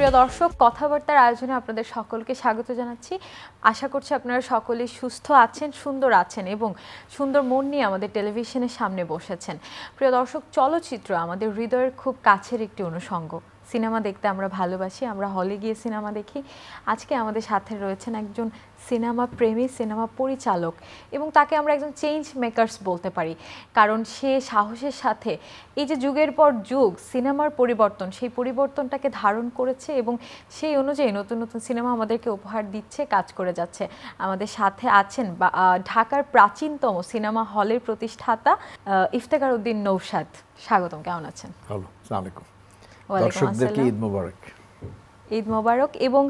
প্রিয় দর্শক, কথাবার্তার আয়োজনে আপনাদের সকলকে স্বাগত জানাচ্ছি। আশা করছি আপনারা সকলেই সুস্থ আছেন, সুন্দর আছেন এবং সুন্দর মন নিয়ে আমাদের টেলিভিশনের সামনে বসেছেন। প্রিয় দর্শক, চলচ্চিত্র আমাদের হৃদয়ের খুব কাছের একটি অনুষঙ্গ। সিনেমা দেখতে আমরা ভালোবাসি, আমরা হলে গিয়ে সিনেমা দেখি। আজকে আমাদের সাথে রয়েছেন একজন সিনেমা প্রেমী, সিনেমা পরিচালক এবং তাকে আমরা একজন চেঞ্জ মেকার্স বলতে পারি, কারণ সে সাহসের সাথে এই যে যুগের পর যুগ সিনেমার পরিবর্তন, সেই পরিবর্তনটাকে ধারণ করেছে এবং সেই অনুযায়ী নতুন নতুন সিনেমা আমাদেরকে উপহার দিচ্ছে, কাজ করে যাচ্ছে। আমাদের সাথে আছেন ঢাকার প্রাচীনতম সিনেমা হলের প্রতিষ্ঠাতা ইফতেখার উদ্দিন নৌশাদ। স্বাগতম, কেমন আছেন? হ্যালো, আসসালামু আলাইকুম। দর্শকদেরকে ঈদ মোবারক। ঈদ মোবারক। এবং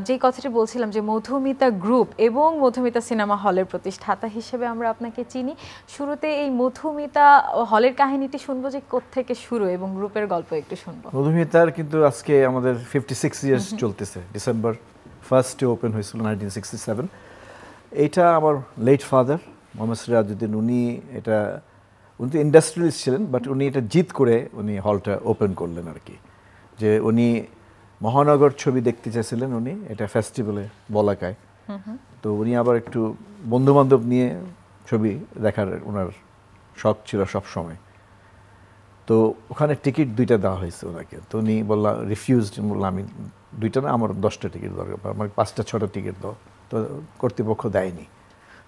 যে কথাটি বলছিলাম যে মধুমিতা গ্রুপ এবং মধুমিতা সিনেমা হলের প্রতিষ্ঠাতা হিসেবে আমরা আপনাকে চিনি। শুরুতে এই মধুমিতা হলের কাহিনীটি শুনবো যে কোত্থেকে শুরু এবং গ্রুপের গল্প একটু শুনবো। মধুমিতার কিন্তু আজকে আমাদের 56 ইয়ার্স চলতেছে। ডিসেম্বর 1 ওপেন হয়েছিল 1967। এইটা আমার লেট ফাদার মোহাম্মদ সিরাজউদ্দিন, উনি তো ইন্ডাস্ট্রিয়ালিস্ট ছিলেন, বাট উনি এটা জিত করে উনি হলটা ওপেন করলেন আর কি। যে উনি মহানগর ছবি দেখতে চাইছিলেন, উনি এটা ফেস্টিভ্যালে বলাকায়। তো উনি আবার একটু বন্ধু বান্ধব নিয়ে ছবি দেখার ওনার শখ ছিল সব সময়। তো ওখানে টিকিট 2টা দেওয়া হয়েছে ওনাকে। তো উনি রিফিউজড, বললাম আমি 2টা না, আমার 10টা টিকিট দরকার, আমার 5টা 6টা টিকিট দাও। তো কর্তৃপক্ষ দেয়নি।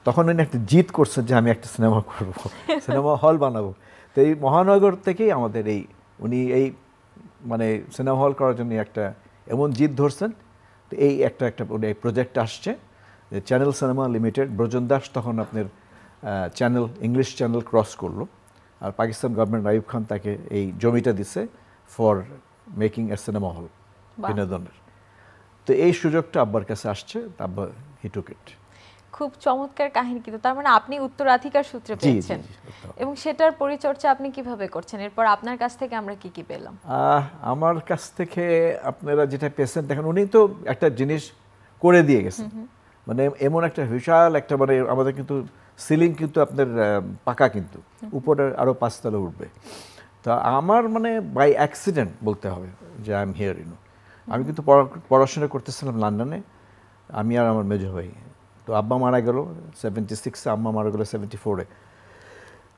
তখন উনি একটা জিত করছেন যে আমি একটা সিনেমা করব, সিনেমা হল বানাবো। তো এই মহানগর থেকেই আমাদের উনি মানে সিনেমা হল করার জন্য একটা এমন জিদ ধরছেন। তো এই একটা এই প্রজেক্ট আসছে যে চ্যানেল সিনেমা লিমিটেড। ব্রজন দাস তখন আপনার চ্যানেল, ইংলিশ চ্যানেল ক্রস করলো, আর পাকিস্তান গভর্নমেন্ট আইয়ুব খান তাকে এই জমিটা দিছে for making A cinema hall বিনোদনের। তো এই সুযোগটা আব্বার কাছে আসছে, আব্বা হি টুক ইট। খুব চমৎকার কাহিনী, কিন্তু তার মানে আপনি উত্তরাধিকার সূত্রে পেয়েছেন এবং সেটার পরিচর্যা আপনি কিভাবে করছেন? এরপর আপনার কাছ থেকে আমরা কি পেলাম? আমার কাছ থেকে আপনারা যেটা পেয়েছেন দেখেন, উনি তো একটা জিনিস করে দিয়ে গেছেন, মানে এমন একটা বিশাল একটা, মানে আমাদের কিন্তু সিলিং কিন্তু আপনার পাকা, কিন্তু উপরে আরো 5 তলা উঠবে। তা আমার মানে বাই অ্যাক্সিডেন্ট বলতে হবে যে আই এম হিয়ার আমি কিন্তু পড়াশোনা করতেছিলাম লন্ডনে, আমি আর আমার মেজো ভাই। তো আব্বা মারা গেল 76-এ, আম্মা মারা গেল 74-এ।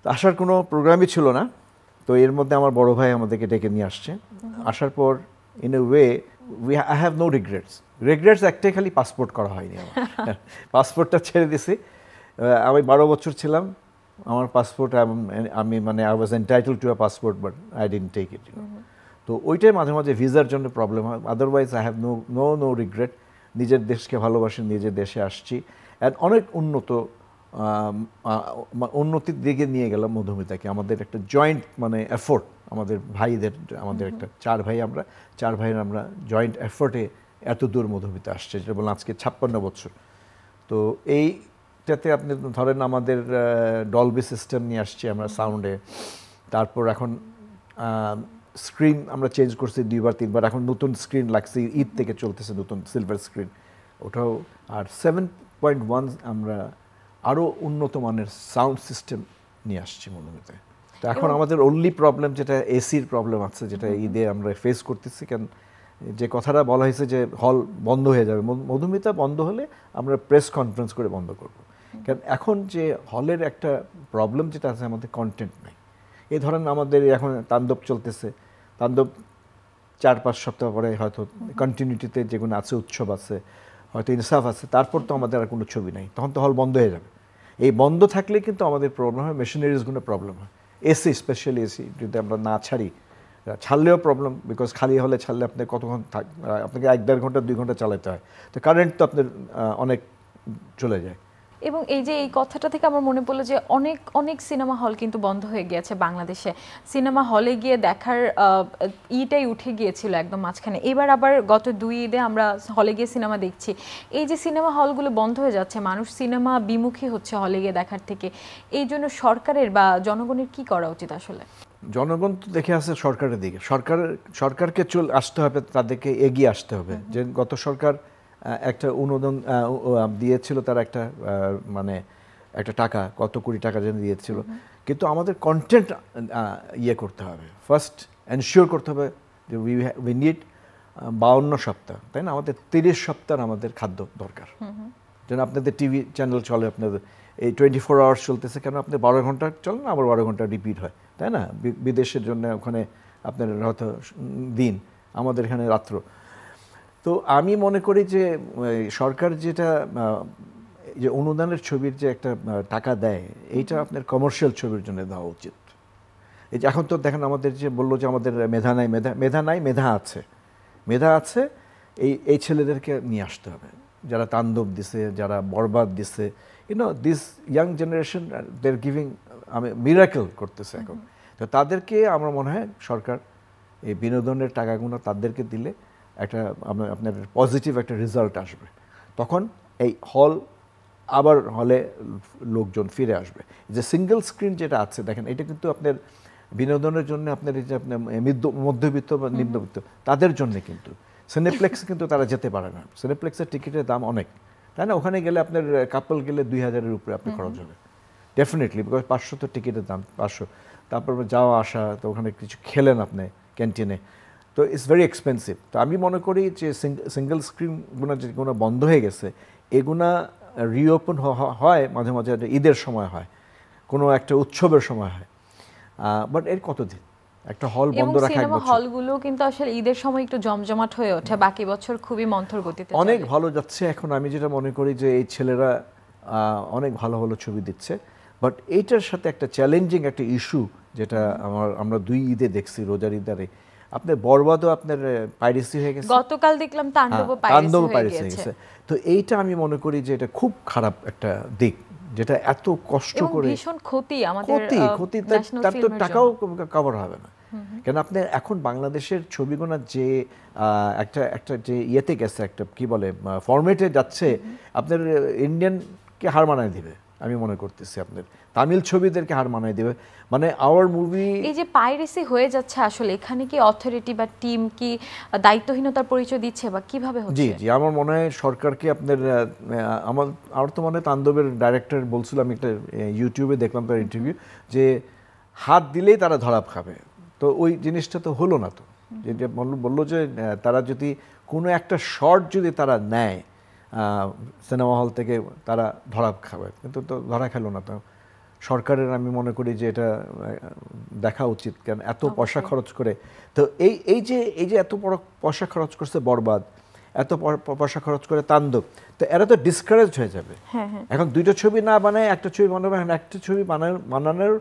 তো আসার কোনো প্রোগ্রামই ছিল না। তো এর মধ্যে আমার বড় ভাই আমাদেরকে ডেকে নিয়ে আসছে। আসার পর in a way I have no regrets একটাই, খালি পাসপোর্ট করা হয়নি আমার। পাসপোর্টটা ছেড়ে দিছি। আমি 12 বছর ছিলাম, আমার পাসপোর্ট আমি মানে I was entitled to a passport, but I didn't take it. তো ওইটাই মাঝে মাঝে ভিসার জন্য প্রবলেম হয়। Otherwise I have no regret. নিজের দেশকে ভালোবাসি, নিজের দেশে আসছি, অ্যান্ড অনেক উন্নতির দিকে নিয়ে গেলাম মধুমিতাকে। আমাদের একটা জয়েন্ট মানে এফোর্ট, আমাদের ভাইদের, আমাদের একটা 4 ভাই, আমরা 4 ভাইয়ের আমরা জয়েন্ট এফোর্টে এত দূর মধুমিতা আসছে, যেটা বললাম আজকে 56 বছর। তো এইটাতে আপনি ধরেন আমাদের ডলবি সিস্টেম নিয়ে আসছি আমরা সাউন্ডে। তারপর এখন স্ক্রিন আমরা চেঞ্জ করছি 2বার 3বার, এখন নতুন স্ক্রিন লাগছে, ঈদ থেকে চলতেছে নতুন সিলভার স্ক্রিন, ওটাও। আর 7.1 আমরা আরও উন্নত মানের সাউন্ড সিস্টেম নিয়ে আসছি মধুমিতায়। তো এখন আমাদের অনলি প্রবলেম যেটা এসির প্রবলেম আছে, যেটা ঈদে আমরা ফেস করতেছি। কেন যে কথাটা বলা হয়েছে যে হল বন্ধ হয়ে যাবে, মধুমিতা বন্ধ হলে আমরা প্রেস কনফারেন্স করে বন্ধ করব। কারণ এখন যে হলের একটা প্রবলেম যেটা আছে, আমাদের কন্টেন্ট নাই। এই ধরেন আমাদের এখন তাণ্ডব চলতেছে, তাণ্ডব 4-5 সপ্তাহ পরে হয়তো কন্টিনিউটিতে যেগুলো আছে, উৎসব আছে, হয়তো ইনসাফ আছে, তারপর তো আমাদের আর কোনো ছবি নাই, তখন তো হল বন্ধ হয়ে যাবে। এই বন্ধ থাকলে কিন্তু আমাদের প্রবলেম হয়, মেশিনারিজগুলো প্রবলেম হয়। এসি, স্পেশালি এসি যদি আমরা না ছাড়লেও প্রবলেম, বিকজ খালি হলে ছাড়লে আপনি কতক্ষণ আপনাকে 1-1.5 ঘন্টা 2 ঘন্টা চালাতে হয়। তো কারেন্ট তো আপনার অনেক চলে যায়। এবং এই যে এই কথাটা থেকে আমার মনে পড়লো যে অনেক অনেক সিনেমা হল কিন্তু বন্ধ হয়ে গিয়েছে বাংলাদেশে। সিনেমা হলে গিয়ে দেখার ইটাই উঠে গিয়েছিল একদম মাঝখানে। এবার আবার গত 2 ঈদে আমরা হলে গিয়ে সিনেমা দেখছি। এই যে সিনেমা হলগুলো বন্ধ হয়ে যাচ্ছে, মানুষ সিনেমা বিমুখী হচ্ছে হলে গিয়ে দেখার থেকে, এই জন্য সরকারের বা জনগণের কি করা উচিত আসলে? জনগণ তো দেখে আসে সরকারের দিকে, সরকারকে আসতে হবে, তাদেরকে এগিয়ে আসতে হবে। যে গত সরকার একটা অনুদান দিয়েছিল, তার একটা মানে একটা টাকা, কত কোটি টাকা যেন দিয়েছিল, কিন্তু আমাদের কন্টেন্ট করতে হবে। ফার্স্ট এনশিওর করতে হবে যে উই নিড 52 সপ্তাহ, তাই না? আমাদের 30 সপ্তাহ আমাদের খাদ্য দরকার। যেন আপনাদের টিভি চ্যানেল চলে, আপনাদের এই 24 আওয়ার্স চলতেছে কেন? আপনি 12 ঘন্টা চলে না, আবার 12 ঘন্টা রিপিট হয়, তাই না? বিদেশের জন্য ওখানে আপনার হয়তো দিন, আমাদের এখানে রাত্র। তো আমি মনে করি যে সরকার যেটা যে অনুদানের ছবির যে একটা টাকা দেয়, এইটা আপনার কমার্শিয়াল ছবির জন্য দেওয়া উচিত। এই যে এখন তো দেখেন আমাদের যে বললো যে আমাদের মেধা নাই, মেধা আছে, এই ছেলেদেরকে নিয়ে আসতে হবে, যারা তাণ্ডব দিছে, যারা বরবাদ দিছে, this young generation they are giving miracle করতেছে এখন। তো তাদেরকে আমার মনে হয় সরকার এই বিনোদনের টাকাগুলো তাদেরকে দিলে একটা আপনার পজিটিভ একটা রেজাল্ট আসবে। তখন এই হল আবার হলে লোকজন ফিরে আসবে। যে সিঙ্গেল স্ক্রিন যেটা আছে দেখেন, এটা কিন্তু আপনার বিনোদনের জন্য আপনার এই যে আপনার মধ্যবিত্ত বা নিম্নবিত্ত তাদের জন্য, কিন্তু সিনেপ্লেক্স কিন্তু তারা যেতে পারে না। সিনেপ্লেক্সের টিকিটের দাম অনেক, তাই না? ওখানে গেলে আপনার কাপল গেলে 2000-এর উপরে আপনি খরচ হবে ডেফিনেটলি, বিকজ 500 তো টিকিটের দাম, 500, তারপর যাওয়া আসা, তো ওখানে কিছু খেলেন আপনি ক্যান্টিনে, তো ইটস ভেরি এক্সপেন্সিভ। তো আমি মনে করি যে সিঙ্গেল স্ক্রিনগুলো যেগুলো বন্ধ হয়ে গেছে, এগুলা রিওপেন হয় মাঝে মাঝে, ঈদের সময় হয়, কোনো একটা উৎসবের সময় হয়, বাট এর কতদিন একটা হল বন্ধ রাখা? সিনেমা হলগুলো কিন্তু আসলে ঈদের সময় একটু জমজমাট হয়ে ওঠে, বাকি বছর খুবই মন্থর গতিতে অনেক ভালো যাচ্ছে। এখন আমি যেটা মনে করি যে এই ছেলেরা অনেক ভালো ভালো ছবি দিচ্ছে, বাট এইটার সাথে একটা চ্যালেঞ্জিং একটা ইস্যু যেটা আমরা 2 ঈদে দেখছি, রোজার ঈদে আপনার বরবাদও আপনার পাইরেসি হয়ে গেছে, গতকাল দেখলাম তাণ্ডবও পাইরেসি হয়ে গেছে। তো এইটা আমি মনে করি যে এটা খুব খারাপ একটা দিক, যেটা এত কষ্ট করে ভীষণ ক্ষতি আমাদের ক্ষতি, তার তো টাকাও কভার হবে না। কেন আপনি এখন বাংলাদেশের ছবিগুলো যে একটা যে ইয়েতে গেছে, একটা কি বলে ফরম্যাটে যাচ্ছে, আপনার ইন্ডিয়ানকে হার মানায় দিবে আমি মনে করতেছি, আপনার তামিল ছবিদেরকে হার মানায় দিবে। মানে আওয়ার মুভি, এই যে পাইরেসি হয়ে যাচ্ছে, আসলে এখানে কি অথরিটি বা টিম কি দায়িত্বহীনতার পরিচয় দিচ্ছে বা কিভাবে হচ্ছে? জি জি, আমার মনে হয় সরকারকে আপনার আমার তো মনে হয় তাণ্ডবের ডাইরেক্টর বলছিল, আমি একটা ইউটিউবে দেখলাম তার ইন্টারভিউ, যে হাত দিলেই তারা ধরা খাবে। তো ওই জিনিসটা তো হলো না। তো যেটা বললো যে তারা যদি কোনো একটা শর্ট যদি তারা নেয় সিনেমা হল থেকে, তারা ধরা খাবে, কিন্তু তো ধরা খেলো না। তো সরকারের আমি মনে করি যে এটা দেখা উচিত, কেন এত পয়সা খরচ করে। তো এই যে এত বড় পয়সা খরচ করছে বরবাদ, এত পয়সা খরচ করে তাণ্ডব, তো এরা তো ডিসকারেজড হয়ে যাবে। এখন 2টা ছবি না বানায় একটা ছবি বানাবে, এখন একটা ছবি বানানোর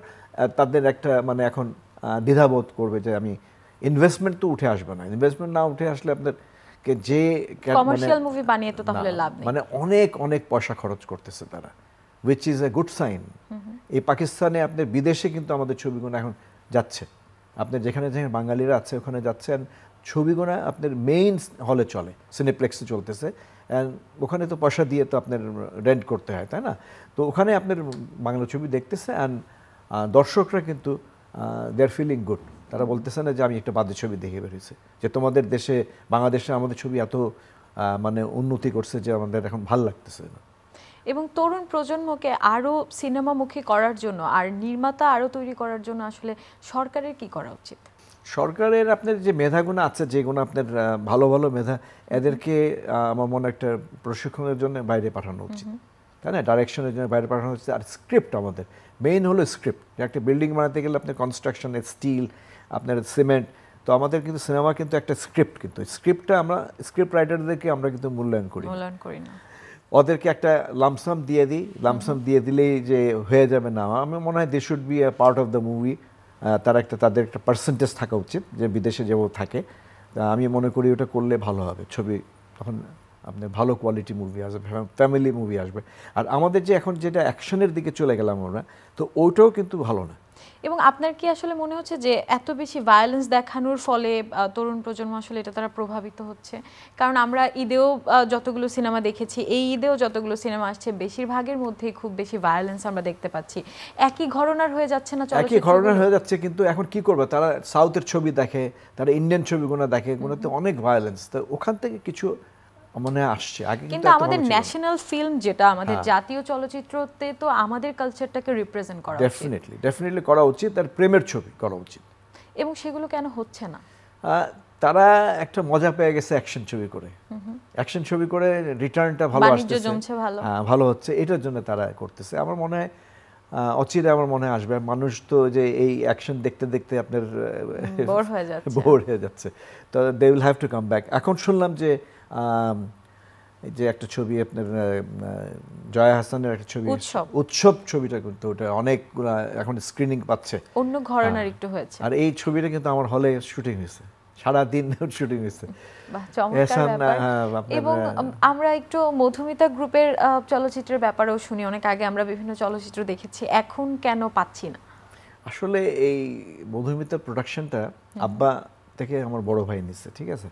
তাদের একটা মানে এখন দ্বিধাবোধ করবে যে আমি ইনভেস্টমেন্ট তো উঠে আসবে না, ইনভেস্টমেন্ট না উঠে আসলে আপনাদের যে কমার্শিয়াল মুভি বানিয়ে তো তাহলে লাভ নেই। মানে অনেক পয়সা খরচ করতেছে তারা, which is a good sign। এই পাকিস্তানে আপনার বিদেশে কিন্তু আমাদের ছবিগুলো এখন যাচ্ছে, আপনার যেখানে যেখানে বাঙালিরা আছে ওখানে যাচ্ছে, ছবিগুলো আপনার মেইন হলে চলে, সিনেপ্লেক্সে চলতেছে, অ্যান্ড ওখানে তো পয়সা দিয়ে তো আপনার রেন্ট করতে হয়, তাই না? তো ওখানে আপনার বাংলা ছবি দেখতেছে, অ্যান্ড দর্শকরা কিন্তু দে আর ফিলিং গুড। তারা বলতেছে না যে আমি একটা বাজে ছবি দেখে বেরিয়েছি, যে তোমাদের দেশে বাংলাদেশে আমাদের ছবি এত মানে উন্নতি করছে যে আমাদের এখন ভাল লাগতেছে না। এবং তরুণ প্রজন্মকে আরও সিনেমামুখী করার জন্য আর নির্মাতা আরও তৈরি করার জন্য আসলে সরকারের কি করা উচিত? সরকারের আপনার যে মেধাগুলো আছে, যেগুলো আপনার ভালো ভালো মেধা, এদেরকে আমার মনে একটা প্রশিক্ষণের জন্য বাইরে পাঠানো উচিত, তাই না? ডাইরেকশনের জন্য বাইরে পাঠানো উচিত। আর স্ক্রিপ্ট, আমাদের মেইন হলো স্ক্রিপ্ট। একটা বিল্ডিং বানাতে গেলে আপনার কনস্ট্রাকশন, স্টিল, আপনার সিমেন্ট, তো আমাদের কিন্তু সিনেমা কিন্তু একটা স্ক্রিপ্ট, কিন্তু স্ক্রিপ্টটা আমরা স্ক্রিপ্ট রাইটারদেরকে আমরা কিন্তু মূল্যায়ন করি না। ওদেরকে একটা লামসাম দিয়ে দিই, লামসাম দিয়ে দিলেই যে হয়ে যাবে না। আমি মনে হয় they should be a part of the movie. তাদের একটা পার্সেন্টেজ থাকা উচিত, যে বিদেশে যেভাবে থাকে। আমি মনে করি ওটা করলে ভালো হবে, ছবি তখন আপনার ভালো কোয়ালিটি মুভি আসবে, ফ্যামিলি মুভি আসবে। আর আমাদের যে এখন যেটা অ্যাকশনের দিকে চলে গেলাম আমরা, তো ওইটাও কিন্তু ভালো না। এবং আপনার কি আসলে মনে হচ্ছে যে এত বেশি ভায়োলেন্স দেখানোর ফলে তরুণ প্রজন্ম আসলে এটা তারা প্রভাবিত হচ্ছে? কারণ আমরা ঈদেও যতগুলো সিনেমা দেখেছি, এই ঈদেও যতগুলো সিনেমা আসছে, বেশিরভাগের মধ্যেই খুব বেশি ভায়োলেন্স আমরা দেখতে পাচ্ছি। একই ঘটনার হয়ে যাচ্ছে না? একই ঘটনা হয়ে যাচ্ছে, কিন্তু এখন কি করবে তারা? সাউথের ছবি দেখে, তারা ইন্ডিয়ান ছবিগুলো দেখে, ওগুলোতে অনেক ভায়োলেন্স, তো ওখান থেকে কিছু মনে আসছে। আগে কিন্তু আমাদের ন্যাশনাল ফিল্ম যেটা আমাদের জাতীয় চলচ্চিত্রতে তো আমাদের কালচারটাকে রিপ্রেজেন্ট করা ডেফিনেটলি করা উচিত, আর প্রেমের ছবি করা উচিত। এবং সেগুলো কেন হচ্ছে না? তারা একটা মজা পেয়ে গেছে অ্যাকশন ছবি করে, অ্যাকশন ছবি করে রিটার্নটা ভালো আসছে, হ্যাঁ ভালো হচ্ছে, এটার জন্য তারা করতেছে। আমার মনে হয় অচিরে আমার মনে হয় আসবে। মানুষ তো যে এই অ্যাকশন দেখতে দেখতে আপনার বোর হয়ে যাচ্ছে, তো they will have to come back. এখন শুনলাম যে এই যে একটা ছবি আপনার জয়া হাসানের একটা ছবি উৎসব ছবিটা কিন্তু ওটা অনেকগুলা এখন স্ক্রিনিং পাচ্ছে, অন্য ঘরানার একটু হয়েছে। আর এই ছবিটা কিন্তু আমার হলে শুটিং হয়েছে, সারাদিন শুটিং হয়েছে। এবং আমরা একটু মধুমিতা গ্রুপের চলচ্চিত্রের ব্যাপারেও শুনি, অনেক আগে আমরা বিভিন্ন চলচ্চিত্র দেখেছি, এখন কেন পাচ্ছি না? আসলে এই মধুমিতা প্রোডাকশনটা আব্বা থেকে আমার বড় ভাই নিচ্ছে, ঠিক আছে?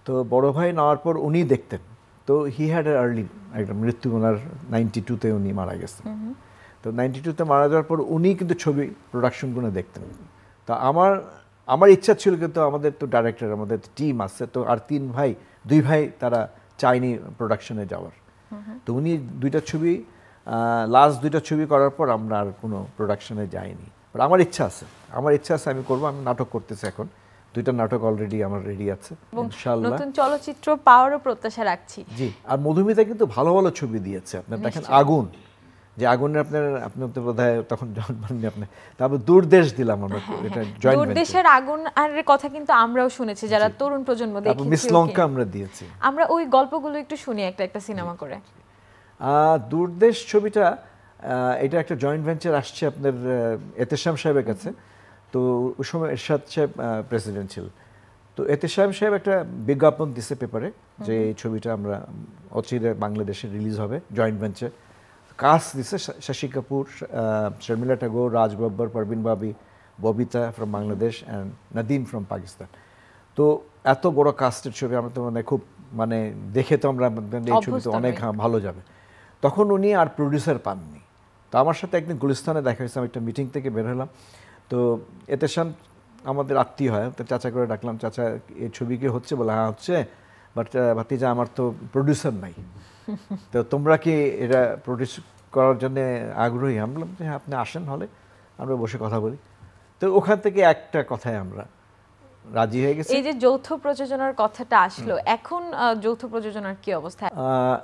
তো বড় ভাই নেওয়ার পর উনি দেখতেন, তো হি হ্যাড এ আর্লি একটা মৃত্যু, ওনার 92-তে উনি মারা গেছেন। তো 92-তে মারা যাওয়ার পর উনি কিন্তু ছবি প্রোডাকশনগুলো দেখতেন। তো আমার ইচ্ছা ছিল, কিন্তু আমাদের তো ডাইরেক্টর, আমাদের টিম আছে, তো আর দুই ভাই তারা চায়নি প্রোডাকশনে যাওয়ার। তো উনি লাস্ট দুইটা ছবি করার পর আমরা আর কোনো প্রোডাকশনে যাইনি। আমার ইচ্ছা আছে, আমি করবো। আমি নাটক করতেছি এখন, 2টা নাটক অলরেডি আমার রেডি আছে, ইনশাআল্লাহ নতুন চলচ্চিত্র পাওয়ারও প্রত্যাশা রাখছি। জি, আর মধুমিতা কিন্তু ভালো ভালো ছবি দিয়েছে। আপনার দেখেন আগুন, যে আগুনের আপনি তো বোধহয় তখন জন্মাননি আপনি, তারপর দূরদেশ দিলাম আমরা, এটা জয়েন্ট দূরদেশের আগুন আর কথা কিন্তু আমরাও শুনেছি, যারা তরুণ প্রজন্ম দেখেছি। মিস লঙ্কা আমরা দিয়েছি, আমরা ওই গল্পগুলো একটু শুনি একটা সিনেমা করে। দূরদেশ ছবিটা এটা একটা জয়েন্ট ভেঞ্চার আসছে আপনার এতেশাম সাহেবের কাছে। তো ওই সময় এরশাদ সাহেব প্রেসিডেন্ট ছিল। তো এতেশাম সাহেব একটা বিজ্ঞাপন দিছে পেপারে যে এই ছবিটা আমরা অচিরে বাংলাদেশে রিলিজ হবে, জয়েন্ট ভেঞ্চার। কাস্ট দিছে Shashi Kapoor, Sharmila Tagore, Raj Babbar, Parveen Babi, Babita from Bangladesh and Nadeem from Pakistan. তো এত বড় কাস্টের ছবি আমরা তো খুব দেখে তো আমরা এই ছবিতে অনেক ভালো যাবে। তখন উনি আর প্রডিউসার পাননি। তো আমার সাথে একদিন গুলিস্তানে দেখা হয়েছে, আমি একটা মিটিং থেকে বের হলাম। তো এতেশাম আমাদের আত্মীয় হয়, তো চাচা করে ডাকলাম, চাচা এই ছবি কি হচ্ছে? বলে হ্যাঁ হচ্ছে, বাট ভাতিজা আমার তো প্রডিউসার নাই, তো তোমরা কি এটা প্রডিউস করার জন্য আগ্রহী? আমি বললাম যে হ্যাঁ, আপনি আসেন হলে, আমরা বসে কথা বলি। তো ওখান থেকে একটা কথায় আমরা রাজি হয়ে গেছি। এই যে যৌথ প্রযোজনার কথাটা আসলো, এখন যৌথ প্রযোজনার কি অবস্থা?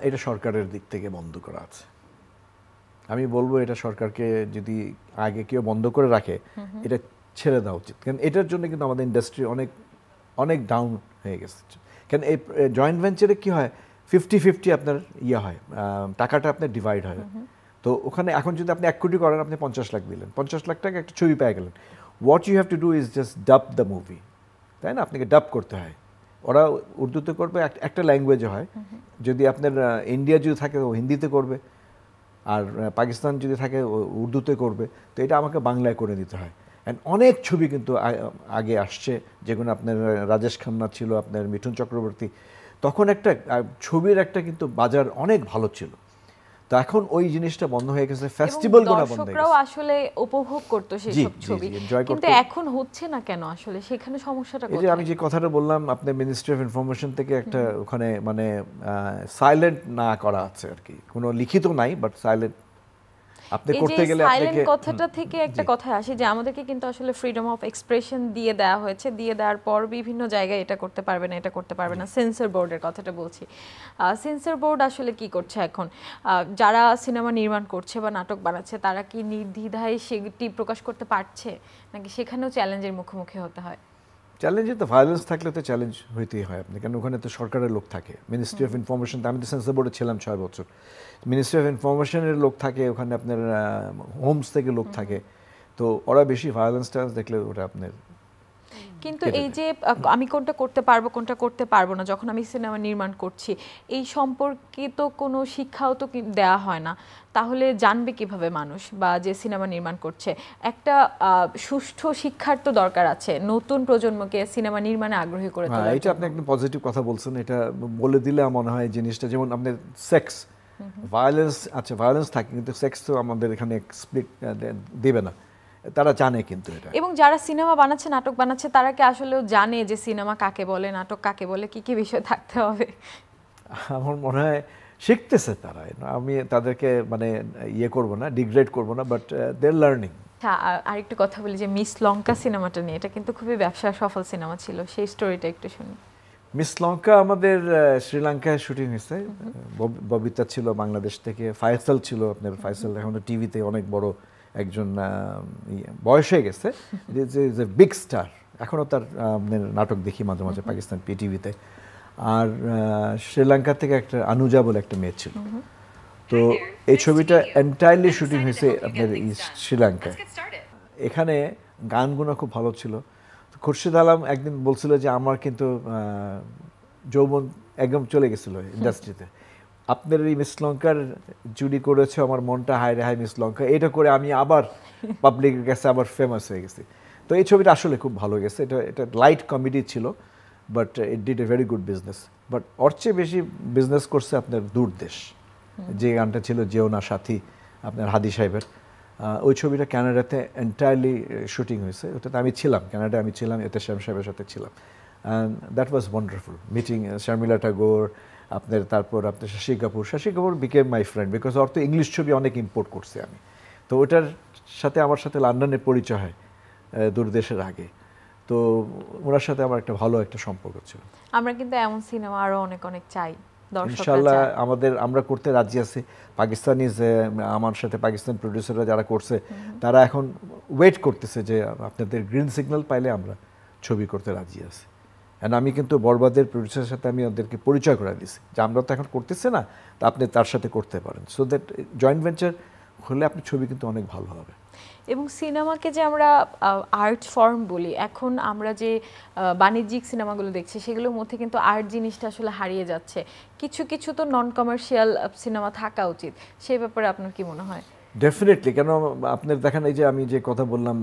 এটা সরকারের দিক থেকে বন্ধ করা আছে। আমি বলবো এটা সরকারকে যদি আগে কেউ বন্ধ করে রাখে, এটা ছেড়ে দেওয়া উচিত। কারণ এটার জন্য কিন্তু আমাদের ইন্ডাস্ট্রি অনেক অনেক ডাউন হয়ে গেছে। কারণ এই জয়েন্ট ভেঞ্চারে কি হয়, 50-50 আপনার হয়, টাকাটা আপনার ডিভাইড হয়। তো ওখানে এখন যদি আপনি 1 কোটি করেন, আপনি 50 লাখ দিলেন, 50 লাখ টাকা একটা ছবি পেয়ে গেলেন। What you have to do is just dub the movie, তাই না? আপনাকে ডাব করতে হয়। ওরা উর্দুতে করবে, একটা ল্যাঙ্গুয়েজে হয়। যদি আপনার ইন্ডিয়া যদি থাকে ও হিন্দিতে করবে, আর পাকিস্তান যদি থাকে উর্দুতে করবে। তো এটা আমাকে বাংলায় করে দিতে হয়। অ্যান্ড অনেক ছবি কিন্তু আগে আসছে, যেগুলো আপনার রাজেশ খান্না ছিল, আপনার মিঠুন চক্রবর্তী, তখন একটা ছবির একটা কিন্তু বাজার অনেক ভালো ছিল। তো এখন ওই জিনিসটা বন্ধ হয়ে গেছে, ফেস্টিভ্যালগুলো বন্ধ হয়ে গেছে। আসলে উপভোগ করতে সেই সব ছবি, কিন্তু এখন হচ্ছে না কেন? আসলে সেখানে সমস্যাটা কোথায়? এই যে আমি যে কথাটা বললাম, আপনার মিনিস্ট্রি অফ ইনফরমেশন থেকে একটা ওখানে সাইলেন্ট না করা আছে আর কি, কোনো লিখিত নাই, বাট সাইলেন্ট আপনি করতে গেলে আপনাকে কথাটা থেকে একটা কথা আসে যে আমাদেরকে কিন্তু আসলে ফ্রিডম অফ এক্সপ্রেশন দিয়ে দেওয়া হয়েছে, দিয়ে দেওয়ার পর বিভিন্ন জায়গায় এটা করতে পারবে না, এটা করতে পারবে না। সেন্সর বোর্ডের কথাটা বলছি, সেন্সর বোর্ড আসলে কি করছে এখন? যারা সিনেমা নির্মাণ করছে বা নাটক বানাচ্ছে, তারা কি নির্দ্বিধায় সেটি প্রকাশ করতে পারছে, নাকি সেখানেও চ্যালেঞ্জের মুখোমুখি হতে হয়? চ্যালেঞ্জে তো ভায়োলেন্স থাকলে তো চ্যালেঞ্জ হইতেই হয় আপনি, কারণ ওখানে তো সরকারের লোক থাকে, মিনিস্ট্রি অফ ইনফরমেশন। আমি তো সেন্সর বোর্ডে ছিলাম 6 বছর, মিনিস্ট্রি অফ ইনফরমেশনের লোক থাকে ওখানে, আপনার হোমস থেকে লোক থাকে। তো ওরা বেশি ভায়োলেন্সটা দেখলে ওটা আপনার। কিন্তু এই যে আমি কোনটা করতে পারবো কোনটা করতে পারবো না, যখন আমি সিনেমা নির্মাণ করছি, এই সম্পর্কে তো কোনো শিক্ষাও তো দেওয়া হয় না। তাহলে জানবে কিভাবে মানুষ বা যে সিনেমা নির্মাণ করছে? একটা সুষ্ঠু শিক্ষার তো দরকার আছে, নতুন প্রজন্মকে সিনেমা নির্মাণে আগ্রহী করে তোলা। এটা আপনি একদম পজিটিভ কথা বলছেন। এটা বলে দিলে মনে হয় জিনিসটা, যেমন আপনার সেক্স ভায়োলেন্স, আচ্ছা ভায়োলেন্স থাকে, কিন্তু সেক্স তো আমাদের এখানে এক্সপ্লিক দেবে না, তারা জানে কিন্তু এটা। এবং যারা সিনেমা বানাচ্ছে, নাটক বানাচ্ছে, তারা কি আসলেও জানে যে সিনেমা কাকে বলে, নাটক কাকে বলে, কি কি বিষয় থাকতে হবে? আমার মনে হয় শিখতেছে তারা। আমি তাদেরকে ইয়ে করবো না, ডিগ্রেড করবো না, বাট দে আর লার্নিং। আরেকটু কথা বলি যে মিস লঙ্কা সিনেমাটা নিয়ে, এটা কিন্তু খুবই ব্যবসা সফল সিনেমা ছিল, সেই স্টোরিটা একটু শুনি। মিস লঙ্কা আমাদের শ্রীলঙ্কায় শুটিং হয়েছে। ববিতা ছিল বাংলাদেশ থেকে, ফায়সাল ছিল আপনার, ফায়সাল এখন টিভিতে অনেক বড় একজন, বয়স হয়ে গেছে, যে বিগ স্টার, এখনও তার নাটক দেখি মাঝে মাঝে পাকিস্তান পিটিভিতে। আর শ্রীলঙ্কা থেকে একটা আনুজা বলে একটা মেয়ে ছিল। তো এই ছবিটা এন্টায়ারলি শুটিং হয়েছে আপনার শ্রীলঙ্কায়। এখানে গানগুলো খুব ভালো ছিল। খুরশিদ আলম একদিন বলছিল যে আমার কিন্তু যৌবন একদম চলে গেছিল ইন্ডাস্ট্রিতে, আপনার এই মিস লঙ্কার জুড়ি করেছে আমার মনটা, হায় রে হায় মিস লঙ্কা, এটা করে আমি আবার পাবলিকের কাছে আবার ফেমাস হয়ে গেছি। তো এই ছবিটা আসলে খুব ভালো গেছে। এটা লাইট কমেডি ছিল, but it did a very good business. But ওর চেয়ে বেশি বিজনেস করছে আপনার দূরদেশ, যে গানটা ছিল যেও না সাথী আপনার হাদি সাহেবের। ওই ছবিটা কানাডাতে এন্টায়ারলি শুটিং হয়েছে, ওটাতে আমি ছিলাম, কানাডায় আমি ছিলাম, এতে শ্যাম সাহেবের সাথে ছিলাম। And that was wonderful meeting Sharmila Tagore, আপনার তারপর আপনার Shashi Kapoor became my friend, because ওর তো ইংলিশ ছবি অনেক ইম্পোর্ট করছি আমি। তো ওটার সাথে আমার সাথে লন্ডনের পরিচয় হয় দূরদেশের আগে। তো ওনার সাথে আমার একটা ভালো একটা সম্পর্ক ছিল। আমরা কিন্তু এমন সিনেমা আরো অনেক অনেক চাই, ইনশাআল্লাহ আমরা করতে রাজি আছি। পাকিস্তানি যে আমার সাথে পাকিস্তান প্রডিউসাররা যারা করছে, তারা এখন ওয়েট করতেছে যে আপনাদের গ্রিন সিগন্যাল পাইলে আমরা ছবি করতে রাজি আছি। অ্যান্ড আমি কিন্তু বরবাদের প্রডিউসারের সাথে আমি ওদেরকে পরিচয় করে দিয়েছি যে আমরা তো এখন করতেছি না, তা আপনি তার সাথে করতে পারেন, সো দ্যাট জয়েন্ট ভেঞ্চার হলে আপনার ছবি কিন্তু অনেক ভালো হবে। এবং সিনেমাকে যে আমরা আর্ট ফর্ম বলি, এখন আমরা যে বাণিজ্যিক সিনেমাগুলো দেখছি সেগুলোর মধ্যে কিন্তু আর্ট জিনিসটা আসলে হারিয়ে যাচ্ছে। কিছু কিছু তো নন কমার্শিয়াল সিনেমা থাকা উচিত, সেই ব্যাপারে আপনার কি মনে হয়? ডেফিনেটলি, কেন আপনার দেখেন এই যে আমি যে কথা বললাম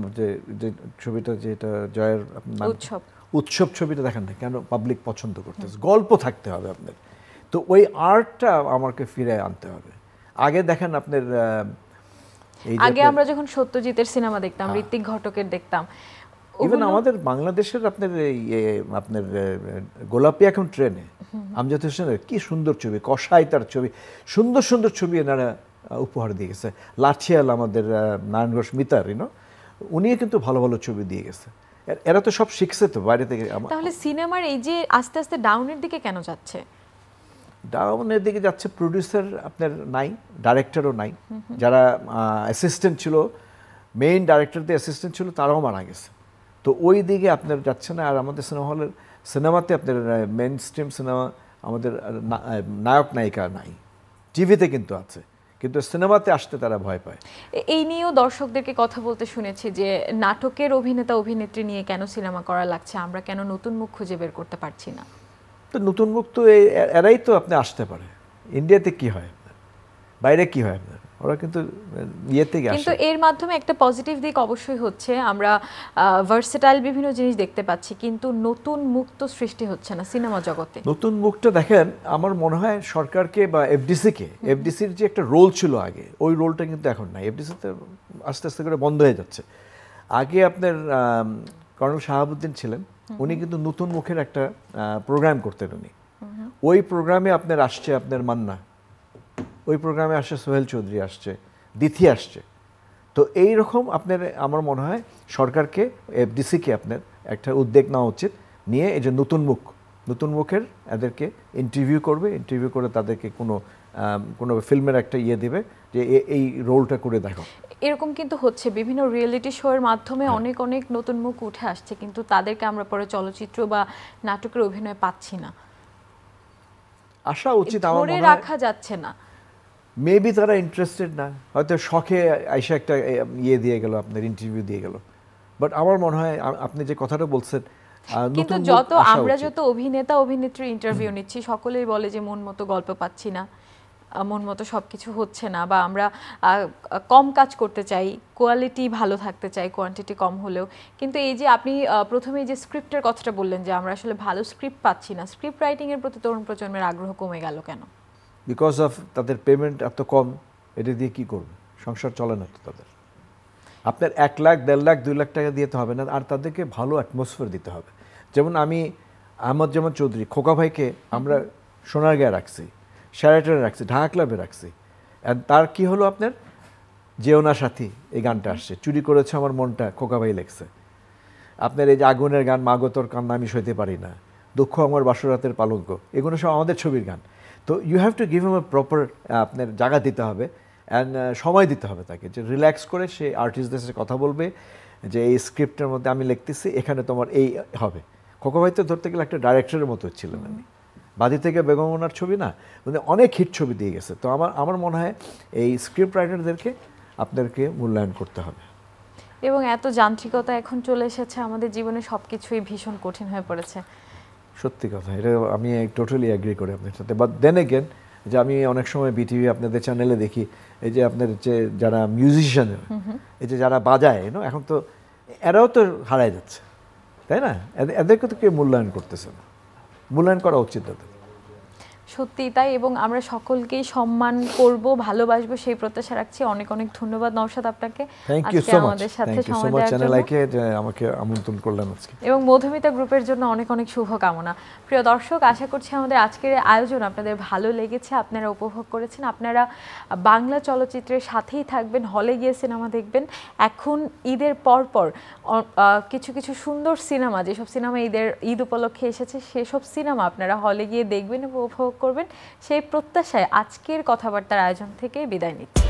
যে ছবিটা যেটা জয়ের উৎসব ছবিটা দেখেন না কেন পাবলিক পছন্দ করতেছে, গল্প থাকতে হবে আপনার। তো ওই আর্টটা আমাকে ফিরে আনতে হবে। আগে দেখেন আপনার আগে আমরা যখন সত্যজিতের সিনেমা দেখতাম, ঋত্বিক ঘটকের দেখতাম, ইভেন আমাদের বাংলাদেশের আপনার আপনার গোলাপি এখন ট্রেনে আমজাদ হোসেনের কি সুন্দর ছবি, কসাই তার ছবি, সুন্দর সুন্দর ছবি এনারা উপহার দিয়ে গেছে। লাঠিয়াল আমাদের নারায়ণ ঘোষ মিতার, উনিও কিন্তু ভালো ভালো ছবি দিয়ে গেছে। এরা তো সব শিখছে তো বাইরে থেকে। তাহলে সিনেমার এই যে আস্তে আস্তে ডাউনের দিকে কেন যাচ্ছে? ডাউনের দিকে যাচ্ছে, প্রডিউসার আপনার নাই, ডাইরেক্টরও নাই। যারা অ্যাসিস্ট্যান্ট ছিল, মেইন ডাইরেক্টরদের অ্যাসিস্ট্যান্ট ছিল, তারাও মারা গেছে। তো ওই দিকে আপনার যাচ্ছে না। আর আমাদের সিনেমা হলের সিনেমাতে আপনার মেইন স্ট্রিম সিনেমা আমাদের নায়ক নায়িকা নাই। টিভিতে কিন্তু আছে, কিন্তু সিনেমাতে আসতে তারা ভয় পায়। এই নিয়েও দর্শকদেরকে কথা বলতে শুনেছি যে নাটকের অভিনেতা অভিনেত্রী নিয়ে কেন সিনেমা করা লাগছে, আমরা কেন নতুন মুখ খুঁজে বের করতে পারছি না। তো নতুন মুখ তো এরাই তো আপনি আসতে পারে। ইন্ডিয়াতে কি হয় আপনার, বাইরে কি হয় আপনার, ওরা কিন্তু ইয়েতে আসে। কিন্তু এর মাধ্যমে একটা পজিটিভ দিক অবশ্যই হচ্ছে, আমরা ভার্সেটাইল বিভিন্ন জিনিস দেখতে পাচ্ছি, কিন্তু নতুন মুখ তো সৃষ্টি হচ্ছে না সিনেমা জগতে। নতুন মুখটা দেখেন, আমার মনে হয় সরকারকে বা এফডিসির যে একটা রোল ছিল আগে, ওই রোলটা কিন্তু এখন নাই। এফডিসিতে আস্তে আস্তে করে বন্ধ হয়ে যাচ্ছে। আগে আপনার কর্নেল শাহাবুদ্দিন ছিলেন, উনি কিন্তু নতুন মুখের একটা প্রোগ্রাম করতেন উনি। ওই প্রোগ্রামে আপনার আসছে আপনার মান্না, ওই প্রোগ্রামে আসছে সোহেল চৌধুরী, আসছে দিথি, আসছে। তো এই রকম আপনার আমার মনে হয় সরকারকে, এফডিসিকে আপনার একটা উদ্যোগ নেওয়া উচিত, নিয়ে এই যে নতুন মুখের এদেরকে ইন্টারভিউ করে তাদেরকে কোনো ফিল্মের একটা দিবে যে এই রোলটা করে দেখো। এরকম কিন্তু হচ্ছে বিভিন্ন রিয়েলিটি শো এর মাধ্যমে অনেক অনেক নতুন মুখ উঠে আসছে, কিন্তু তাদেরকে আমরা পরে চলচ্চিত্র বা নাটকের অভিনয় পাচ্ছি না, আসা উচিত, আমার মনে হয় রাখা যাচ্ছে না। মেবি তারা ইন্টারেস্টেড না, হয়তো শখে আইসা একটা দিয়ে গেল, আপনার ইন্টারভিউ দিয়ে গেল। বাট আমার মনে হয় আপনি যে কথাটা বলছেন, কিন্তু আমরা যত অভিনেতা অভিনেত্রী ইন্টারভিউ নিচ্ছি, সকলেই বলে যে মন মতো গল্প পাচ্ছি না, মন মতো সবকিছু হচ্ছে না, বা আমরা কম কাজ করতে চাই, কোয়ালিটি ভালো থাকতে চাই, কোয়ান্টিটি কম হলেও। কিন্তু এই যে আপনি প্রথমে যে স্ক্রিপ্টের কথাটা বললেন যে আমরা আসলে ভালো স্ক্রিপ্ট পাচ্ছি না, স্ক্রিপ্ট রাইটিং এর প্রতি তরুণ প্রজন্মের আগ্রহ কমে গেল কেন? বিকজ অফ তাদের পেমেন্ট এত কম, এটা দিয়ে কি করবে, সংসার চলে না তো তাদের। আপনার 1 লাখ 1.5 লাখ 2 লাখ টাকা দিতে হবে না, আর তাদেরকে ভালো অ্যাটমসফিয়ার দিতে হবে। যেমন আমি আহমদ চৌধুরী খোকা ভাইকে আমরা সোনারগাঁয়ে রাখছি, শেরাটনে রাখছি, ঢাকা ক্লাবে রাখছি। তার কি হলো, আপনার যেও না সাথী এই গানটা আসছে, চুরি করেছে আমার মনটা খোকা ভাই লেখছে, আপনার এই যে আগুনের গান মাগো তোর কান্না আমি সইতে পারি না, দুঃখ আমার বাসরাতের পালঙ্ক, এগুলো সব আমাদের ছবির গান। তো you have to give him a proper আপনার জায়গা দিতে হবে অ্যান্ড সময় দিতে হবে তাকে, যে রিল্যাক্স করে সে আর্টিস্টদের সাথে কথা বলবে যে এই স্ক্রিপ্টের মধ্যে আমি লিখতেছি, এখানে তোমার এই হবে। খোকা ভাই তো ধরতে গেলে একটা ডাইরেক্টরের মতো ছিলেন উনি, বাদি থেকে বেগম ওনার ছবি না, উনি অনেক হিট ছবি দিয়ে গেছে। তো আমার মনে হয় এই স্ক্রিপ্ট রাইটারদেরকে আপনাদেরকে মূল্যায়ন করতে হবে। এবং এত যান্ত্রিকতা এখন চলে এসেছে আমাদের জীবনে, সব কিছুই ভীষণ কঠিন হয়ে পড়েছে। সত্যি কথা, এটা আমি টোটালি অ্যাগ্রি করি আপনার সাথে। বাট দেন এগেন, যে আমি অনেক সময় বিটিভি আপনাদের চ্যানেলে দেখি এই যে আপনার যে যারা মিউজিশিয়ান, এই যে যারা বাজায় এখন তো এরাও তো হারায় যাচ্ছে, তাই না? এদেরকে তো কেউ মূল্যায়ন করতেছে না, মূল্যায়ন করা উচিত তাদের। সত্যি তাই, এবং আমরা সকলকেই সম্মান করব, ভালোবাসবো সেই প্রত্যাশা রাখছি। অনেক অনেক ধন্যবাদ নওশাদ আপনাকে আজকে আমাদের সাথে সময় দেওয়ার জন্য, যে আমাকে আমন্ত্রণ করলেন আজকে, এবং মধুমিতা গ্রুপের জন্য অনেক অনেক শুভকামনা। প্রিয় দর্শক, আশা করছি আমাদের আজকের আয়োজন আপনাদের ভালো লেগেছে, আপনারা উপভোগ করেছেন। আপনারা বাংলা চলচ্চিত্রের সাথেই থাকবেন, হলে গিয়ে সিনেমা দেখবেন। এখন ঈদের পর কিছু কিছু সুন্দর সিনেমা, যেসব সিনেমা ঈদ উপলক্ষে এসেছে, সেসব সিনেমা আপনারা হলে গিয়ে দেখবেন এবং উপভোগ করবেন, সেই প্রত্যাশায় আজকের কথাবার্তার আয়োজন থেকে বিদায় নিচ্ছি।